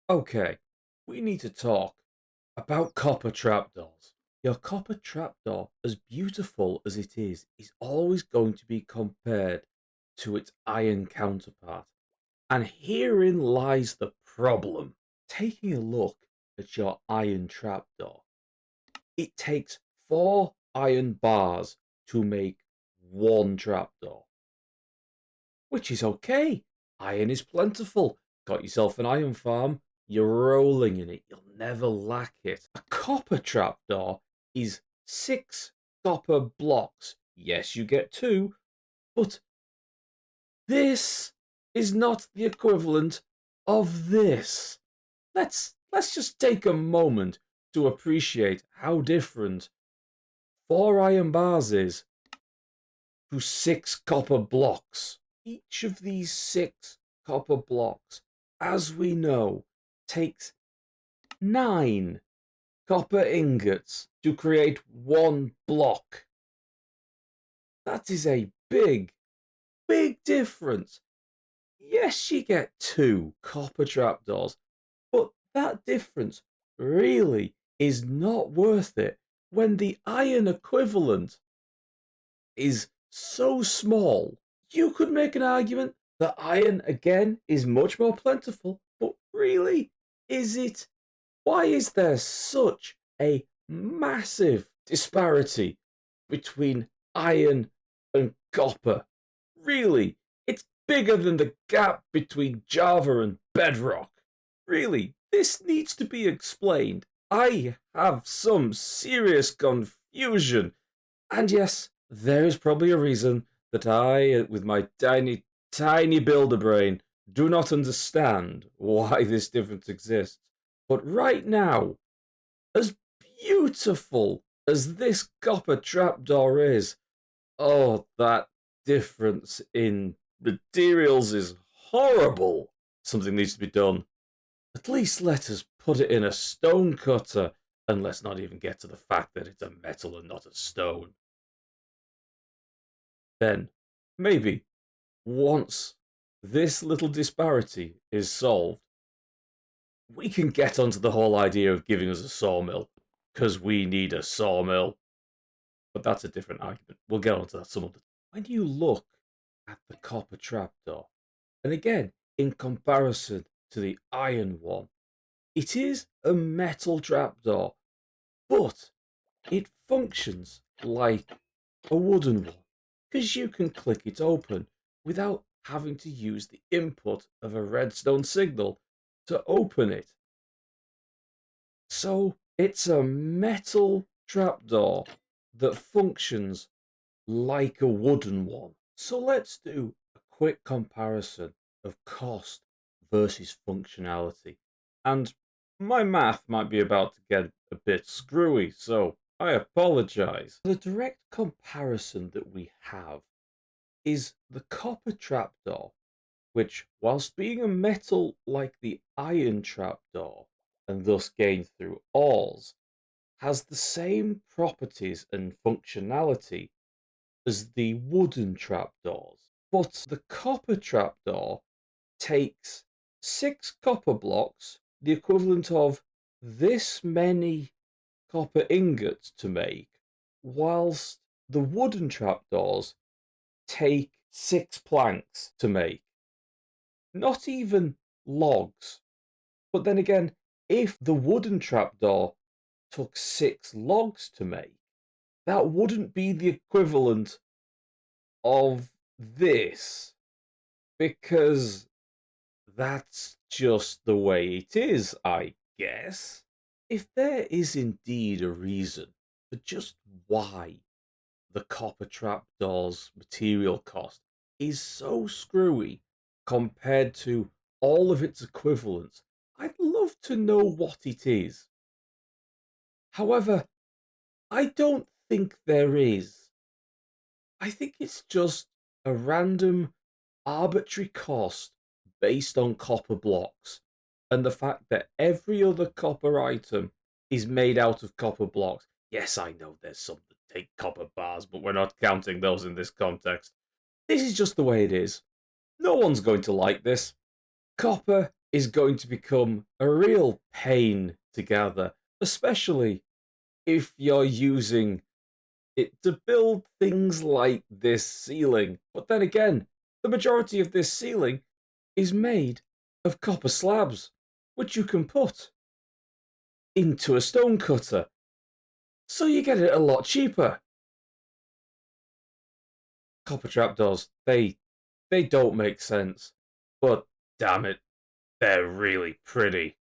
Okay, we need to talk about copper trapdoors. Your copper trapdoor, as beautiful as it is always going to be compared to its iron counterpart. And herein lies the problem. Taking a look at your iron trapdoor, it takes 4 iron bars to make one trapdoor, which is okay. Iron is plentiful. Got yourself an iron farm, you're rolling in it, you'll never lack it. A copper trapdoor is 6 copper blocks. Yes, you get two, but this is not the equivalent of this. Let's just take a moment to appreciate how different 4 iron bars is to 6 copper blocks. Each of these 6 copper blocks, as we know, takes 9 copper ingots to create one block. That is a big, big difference. Yes, you get 2 copper trapdoors, but that difference really is not worth it when the iron equivalent is so small. You could make an argument that iron again is much more plentiful, but really, is it? Why is there such a massive disparity between iron and copper? Really, it's bigger than the gap between Java and Bedrock. Really, this needs to be explained. I have some serious confusion. And yes, there is probably a reason that I, with my tiny, tiny builder brain, do not understand why this difference exists. But right now, as beautiful as this copper trapdoor is, oh, that difference in materials is horrible. Something needs to be done. At least let us put it in a stone cutter, and let's not even get to the fact that it's a metal and not a stone. Then, maybe, once this little disparity is solved, we can get onto the whole idea of giving us a sawmill, because we need a sawmill. But that's a different argument. We'll get onto that some other time. When you look at the copper trapdoor, and again, in comparison to the iron one, it is a metal trapdoor, but it functions like a wooden one, because you can click it open without having to use the input of a redstone signal to open it. So it's a metal trapdoor that functions like a wooden one. So let's do a quick comparison of cost versus functionality. And my math might be about to get a bit screwy, so I apologize. The direct comparison that we have is the copper trapdoor, which, whilst being a metal like the iron trapdoor, and thus gained through ores, has the same properties and functionality as the wooden trapdoors. But the copper trapdoor takes 6 copper blocks, the equivalent of this many copper ingots to make, whilst the wooden trapdoors take 6 planks to make. Not even logs. But then again, if the wooden trapdoor took 6 logs to make, that wouldn't be the equivalent of this, because that's just the way it is, I guess. If there is indeed a reason for just why the copper trapdoor's material cost is so screwy compared to all of its equivalents, I'd love to know what it is. However, I don't think there is. I think it's just a random, arbitrary cost based on copper blocks, and the fact that every other copper item is made out of copper blocks. Yes, I know there's some that take copper bars, but we're not counting those in this context. This is just the way it is. No one's going to like this. Copper is going to become a real pain to gather, especially if you're using it to build things like this ceiling. But then again, the majority of this ceiling is made of copper slabs, which you can put into a stone cutter. So you get it a lot cheaper. Copper trapdoors, they don't make sense, but damn it, they're really pretty.